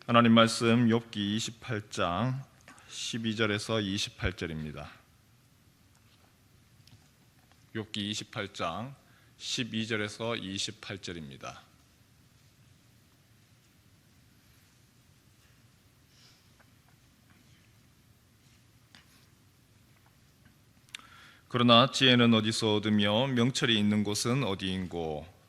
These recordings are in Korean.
하나님 말씀 욥기 28장 12절에서 28절입니다. 욥기 28장 12절에서 28절입니다. 그러나 지혜는 어디서 얻으며 명철이 있는 곳은 어디인고?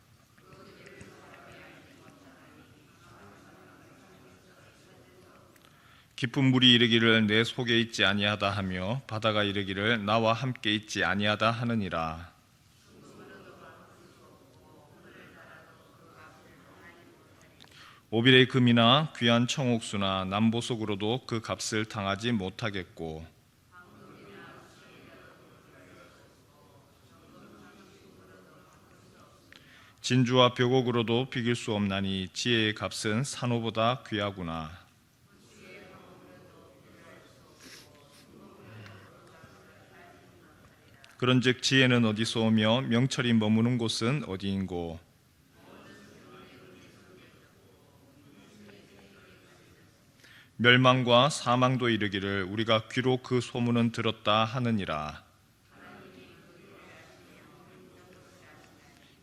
깊은 물이 이르기를 내 속에 있지 아니하다 하며 바다가 이르기를 나와 함께 있지 아니하다 하느니라. 오빌의 금이나 귀한 청옥수나 남보석으로도 그 값을 당하지 못하겠고, 진주와 벽옥으로도 비길 수 없나니 지혜의 값은 산호보다 귀하구나. 그런즉 지혜는 어디서 오며 명철이 머무는 곳은 어디인고? 멸망과 사망도 이르기를 우리가 귀로 그 소문은 들었다 하느니라.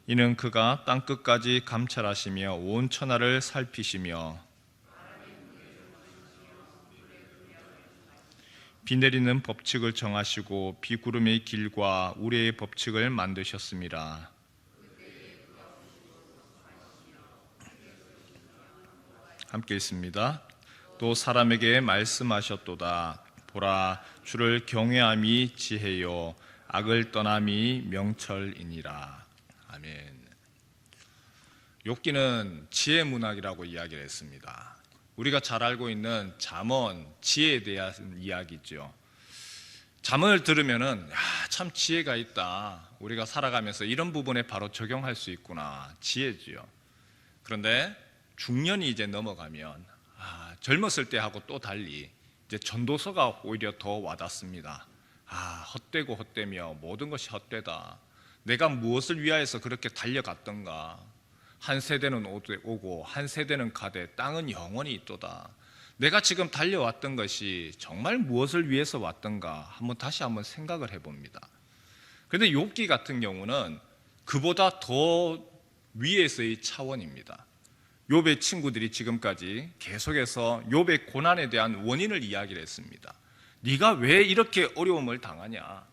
이는 그가 땅끝까지 감찰하시며 온 천하를 살피시며 비 내리는 법칙을 정하시고 비구름의 길과 우레의 법칙을 만드셨습니다. 함께 있습니다. 또 사람에게 말씀하셨도다. 보라, 주를 경외함이 지혜요 악을 떠남이 명철이니라. 아멘. 욥기는 지혜 문학이라고 이야기를 했습니다. 우리가 잘 알고 있는 잠언, 지혜에 대한 이야기죠. 잠언을 들으면은 참 지혜가 있다. 우리가 살아가면서 이런 부분에 바로 적용할 수 있구나. 지혜지요. 그런데 중년이 이제 넘어가면 젊었을 때하고 또 달리 이제 전도서가 오히려 더 와닿습니다. 헛되고 헛되며 모든 것이 헛되다. 내가 무엇을 위하여서 그렇게 달려갔던가. 한 세대는 오고 한 세대는 가되 땅은 영원히 있도다. 내가 지금 달려왔던 것이 정말 무엇을 위해서 왔던가 다시 한번 생각을 해봅니다. 그런데 욥기 같은 경우는 그보다 더 위에서의 차원입니다. 욥의 친구들이 지금까지 계속해서 욥의 고난에 대한 원인을 이야기를 했습니다. 네가 왜 이렇게 어려움을 당하냐?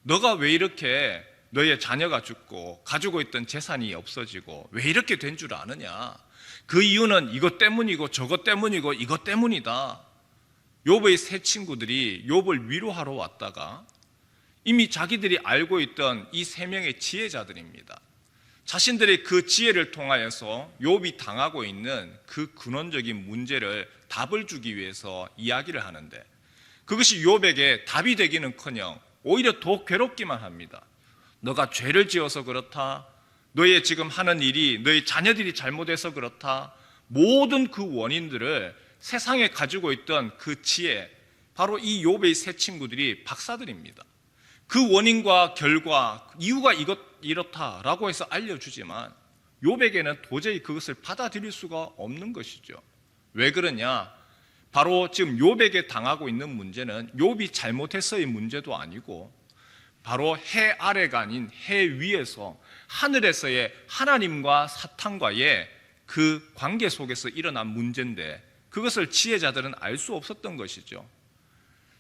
너가 왜 이렇게 너의 자녀가 죽고 가지고 있던 재산이 없어지고 왜 이렇게 된 줄 아느냐? 그 이유는 이것 때문이고 저것 때문이고 이것 때문이다. 욥의 세 친구들이 욥을 위로하러 왔다가 이미 자기들이 알고 있던 이 세 명의 지혜자들입니다. 자신들의 그 지혜를 통하여서 욥이 당하고 있는 그 근원적인 문제를 답을 주기 위해서 이야기를 하는데 그것이 욥에게 답이 되기는커녕 오히려 더 괴롭기만 합니다. 너가 죄를 지어서 그렇다. 너의 지금 하는 일이 너의 자녀들이 잘못해서 그렇다. 모든 그 원인들을 세상에 가지고 있던 그 지혜, 바로 이 욥의 세 친구들이 박사들입니다. 그 원인과 결과, 이유가 이렇다라고 해서 알려주지만 욥에게는 도저히 그것을 받아들일 수가 없는 것이죠. 왜 그러냐? 바로 지금 욥에게 당하고 있는 문제는 욥이 잘못해서의 문제도 아니고 바로 해 아래가 아닌 해 위에서 하늘에서의 하나님과 사탄과의 그 관계 속에서 일어난 문제인데 그것을 지혜자들은 알 수 없었던 것이죠.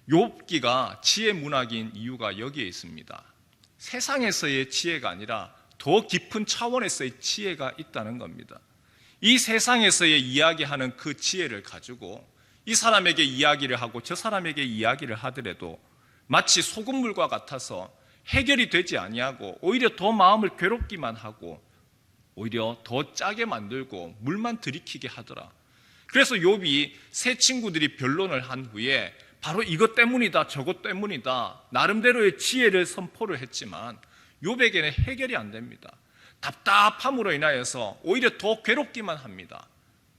욥기가 지혜 문학인 이유가 여기에 있습니다. 세상에서의 지혜가 아니라 더 깊은 차원에서의 지혜가 있다는 겁니다. 이 세상에서의 이야기하는 그 지혜를 가지고 이 사람에게 이야기를 하고 저 사람에게 이야기를 하더라도 마치 소금물과 같아서 해결이 되지 아니하고 오히려 더 마음을 괴롭기만 하고 오히려 더 짜게 만들고 물만 들이키게 하더라. 그래서 욥이 세 친구들이 변론을 한 후에 바로 이것 때문이다 저것 때문이다 나름대로의 지혜를 선포를 했지만 욥에게는 해결이 안 됩니다. 답답함으로 인하여서 오히려 더 괴롭기만 합니다.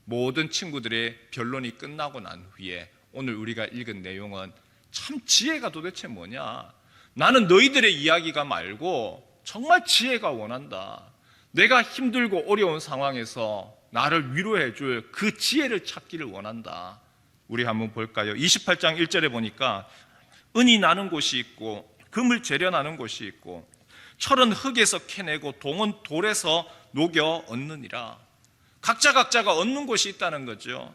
모든 친구들의 변론이 끝나고 난 후에 오늘 우리가 읽은 내용은 참 지혜가 도대체 뭐냐? 나는 너희들의 이야기가 말고 정말 지혜가 원한다. 내가 힘들고 어려운 상황에서 나를 위로해 줄 그 지혜를 찾기를 원한다. 우리 한번 볼까요? 28장 1절에 보니까 은이 나는 곳이 있고 금을 재련하는 곳이 있고 철은 흙에서 캐내고 동은 돌에서 녹여 얻느니라. 각자가 얻는 곳이 있다는 거죠.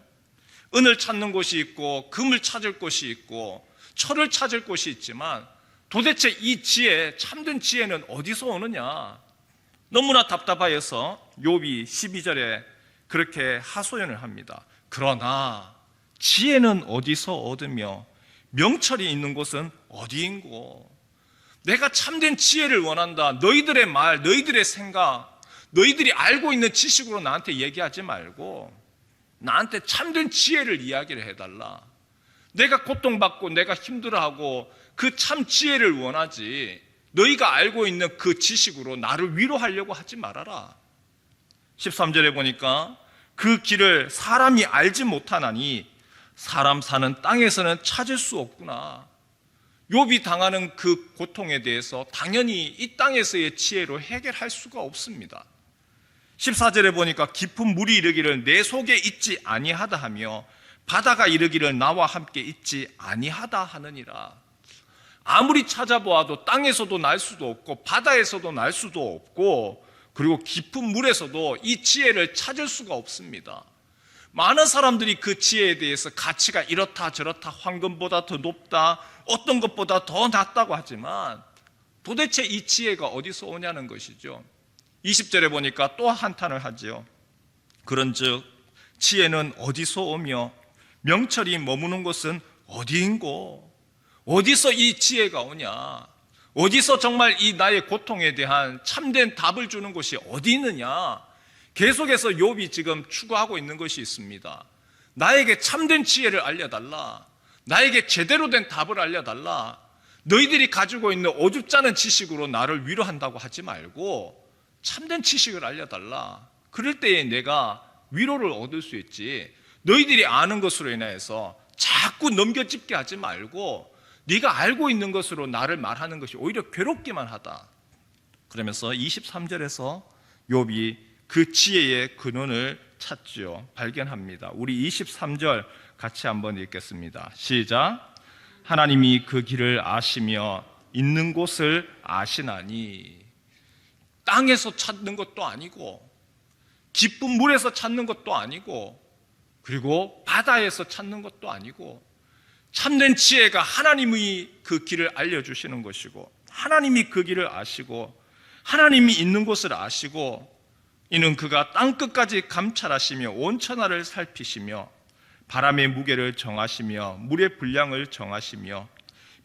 은을 찾는 곳이 있고 금을 찾을 곳이 있고 철을 찾을 곳이 있지만 도대체 이 지혜, 참된 지혜는 어디서 오느냐? 너무나 답답하여서 욥이 12절에 그렇게 하소연을 합니다. 그러나 지혜는 어디서 얻으며 명철이 있는 곳은 어디인고? 내가 참된 지혜를 원한다. 너희들의 말, 너희들의 생각, 너희들이 알고 있는 지식으로 나한테 얘기하지 말고 나한테 참된 지혜를 이야기를 해달라. 내가 고통받고 내가 힘들어하고 그 참 지혜를 원하지 너희가 알고 있는 그 지식으로 나를 위로하려고 하지 말아라. 13절에 보니까 그 길을 사람이 알지 못하나니 사람 사는 땅에서는 찾을 수 없구나. 욥이 당하는 그 고통에 대해서 당연히 이 땅에서의 지혜로 해결할 수가 없습니다. 14절에 보니까 깊은 물이 이르기를 내 속에 있지 아니하다 하며 바다가 이르기를 나와 함께 있지 아니하다 하느니라. 아무리 찾아보아도 땅에서도 날 수도 없고 바다에서도 날 수도 없고 그리고 깊은 물에서도 이 지혜를 찾을 수가 없습니다. 많은 사람들이 그 지혜에 대해서 가치가 이렇다 저렇다, 황금보다 더 높다, 어떤 것보다 더 낫다고 하지만 도대체 이 지혜가 어디서 오냐는 것이죠. 20절에 보니까 또 한탄을 하죠. 그런즉 지혜는 어디서 오며 명철이 머무는 곳은 어디인고? 어디서 이 지혜가 오냐? 어디서 정말 이 나의 고통에 대한 참된 답을 주는 곳이 어디 있느냐? 계속해서 욥이 지금 추구하고 있는 것이 있습니다. 나에게 참된 지혜를 알려달라. 나에게 제대로 된 답을 알려달라. 너희들이 가지고 있는 어줍지 않은 지식으로 나를 위로한다고 하지 말고 참된 지식을 알려달라. 그럴 때에 내가 위로를 얻을 수 있지. 너희들이 아는 것으로 인해서 자꾸 넘겨짚게 하지 말고 네가 알고 있는 것으로 나를 말하는 것이 오히려 괴롭기만 하다. 그러면서 23절에서 욥이 그 지혜의 근원을 찾지요. 발견합니다. 우리 23절 같이 한번 읽겠습니다. 시작. 하나님이 그 길을 아시며 있는 곳을 아시나니. 땅에서 찾는 것도 아니고 깊은 물에서 찾는 것도 아니고 그리고 바다에서 찾는 것도 아니고 참된 지혜가 하나님이 그 길을 알려주시는 것이고 하나님이 그 길을 아시고 하나님이 있는 곳을 아시고 이는 그가 땅끝까지 감찰하시며 온 천하를 살피시며 바람의 무게를 정하시며 물의 분량을 정하시며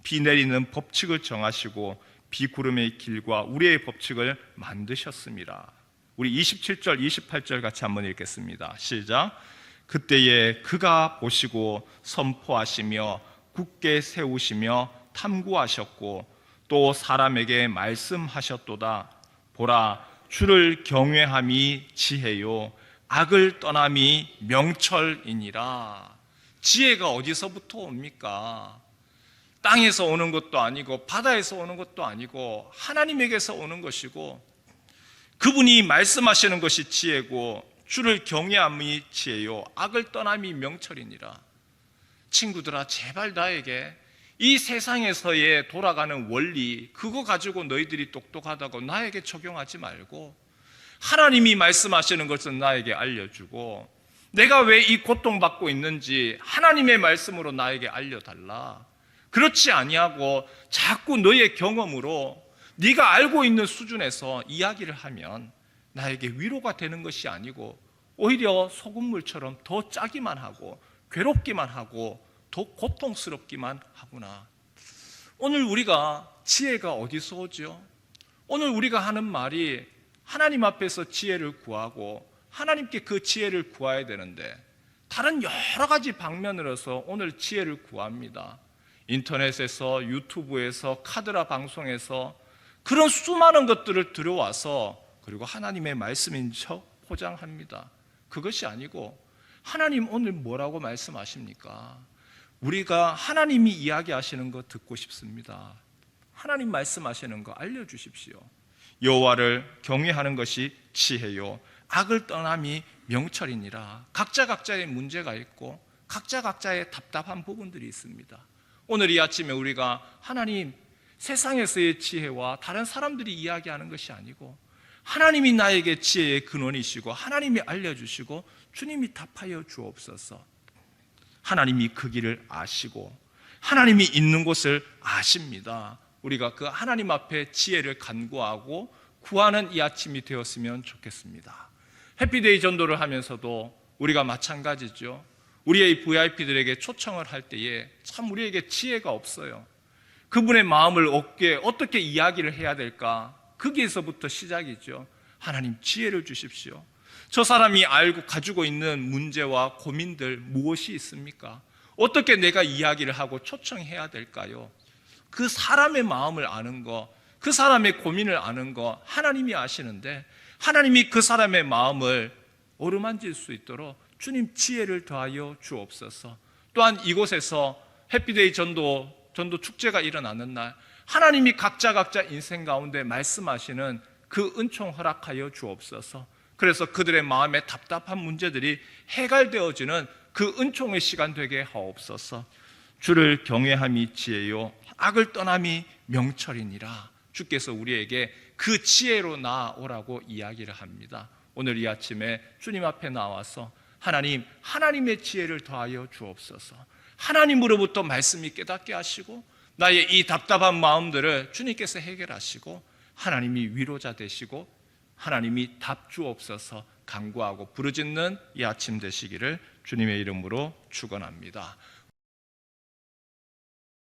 비 내리는 법칙을 정하시고 비구름의 길과 우리의 법칙을 만드셨습니다. 우리 27절 28절 같이 한번 읽겠습니다. 시작. 그때에 그가 보시고 선포하시며 굳게 세우시며 탐구하셨고 또 사람에게 말씀하셨도다. 보라, 주를 경외함이 지혜요 악을 떠남이 명철이니라. 지혜가 어디서부터 옵니까? 땅에서 오는 것도 아니고 바다에서 오는 것도 아니고 하나님에게서 오는 것이고 그분이 말씀하시는 것이 지혜고 주를 경외함이 지혜요 악을 떠남이 명철이니라. 친구들아, 제발 나에게 이 세상에서의 돌아가는 원리 그거 가지고 너희들이 똑똑하다고 나에게 적용하지 말고 하나님이 말씀하시는 것은 나에게 알려주고 내가 왜 이 고통받고 있는지 하나님의 말씀으로 나에게 알려달라. 그렇지 아니하고 자꾸 너의 경험으로 네가 알고 있는 수준에서 이야기를 하면 나에게 위로가 되는 것이 아니고 오히려 소금물처럼 더 짜기만 하고 괴롭기만 하고 더 고통스럽기만 하구나. 오늘 우리가 지혜가 어디서 오죠? 오늘 우리가 하는 말이 하나님 앞에서 지혜를 구하고 하나님께 그 지혜를 구해야 되는데 다른 여러 가지 방면으로서 오늘 지혜를 구합니다. 인터넷에서, 유튜브에서, 카드라 방송에서 그런 수많은 것들을 들여와서 그리고 하나님의 말씀인 척 포장합니다. 그것이 아니고 하나님 오늘 뭐라고 말씀하십니까? 우리가 하나님이 이야기하시는 거 듣고 싶습니다. 하나님 말씀하시는 거 알려주십시오. 여호와를 경외하는 것이 지혜요 악을 떠남이 명철이니라. 각자 각자의 문제가 있고 각자 각자의 답답한 부분들이 있습니다. 오늘 이 아침에 우리가 하나님, 세상에서의 지혜와 다른 사람들이 이야기하는 것이 아니고 하나님이 나에게 지혜의 근원이시고 하나님이 알려주시고 주님이 답하여 주옵소서. 하나님이 그 길을 아시고 하나님이 있는 곳을 아십니다. 우리가 그 하나님 앞에 지혜를 간구하고 구하는 이 아침이 되었으면 좋겠습니다. 해피데이 전도를 하면서도 우리가 마찬가지죠. 우리의 VIP들에게 초청을 할 때에 참 우리에게 지혜가 없어요. 그분의 마음을 얻게 어떻게 이야기를 해야 될까? 거기에서부터 시작이죠. 하나님 지혜를 주십시오. 저 사람이 알고 가지고 있는 문제와 고민들 무엇이 있습니까? 어떻게 내가 이야기를 하고 초청해야 될까요? 그 사람의 마음을 아는 거, 그 사람의 고민을 아는 거 하나님이 아시는데 하나님이 그 사람의 마음을 어루만질 수 있도록 주님 지혜를 더하여 주옵소서. 또한 이곳에서 해피데이 전도 축제가 일어나는 날 하나님이 각자 인생 가운데 말씀하시는 그 은총 허락하여 주옵소서. 그래서 그들의 마음에 답답한 문제들이 해결되어지는 그 은총의 시간 되게 하옵소서. 주를 경외함이 지혜요 악을 떠남이 명철이니라. 주께서 우리에게 그 지혜로 나아오라고 이야기를 합니다. 오늘 이 아침에 주님 앞에 나와서 하나님, 하나님의 지혜를 더하여 주옵소서. 하나님으로부터 말씀이 깨닫게 하시고 나의 이 답답한 마음들을 주님께서 해결하시고 하나님이 위로자 되시고 하나님이 답 주옵소서 간구하고 부르짖는 이 아침 되시기를 주님의 이름으로 축원합니다.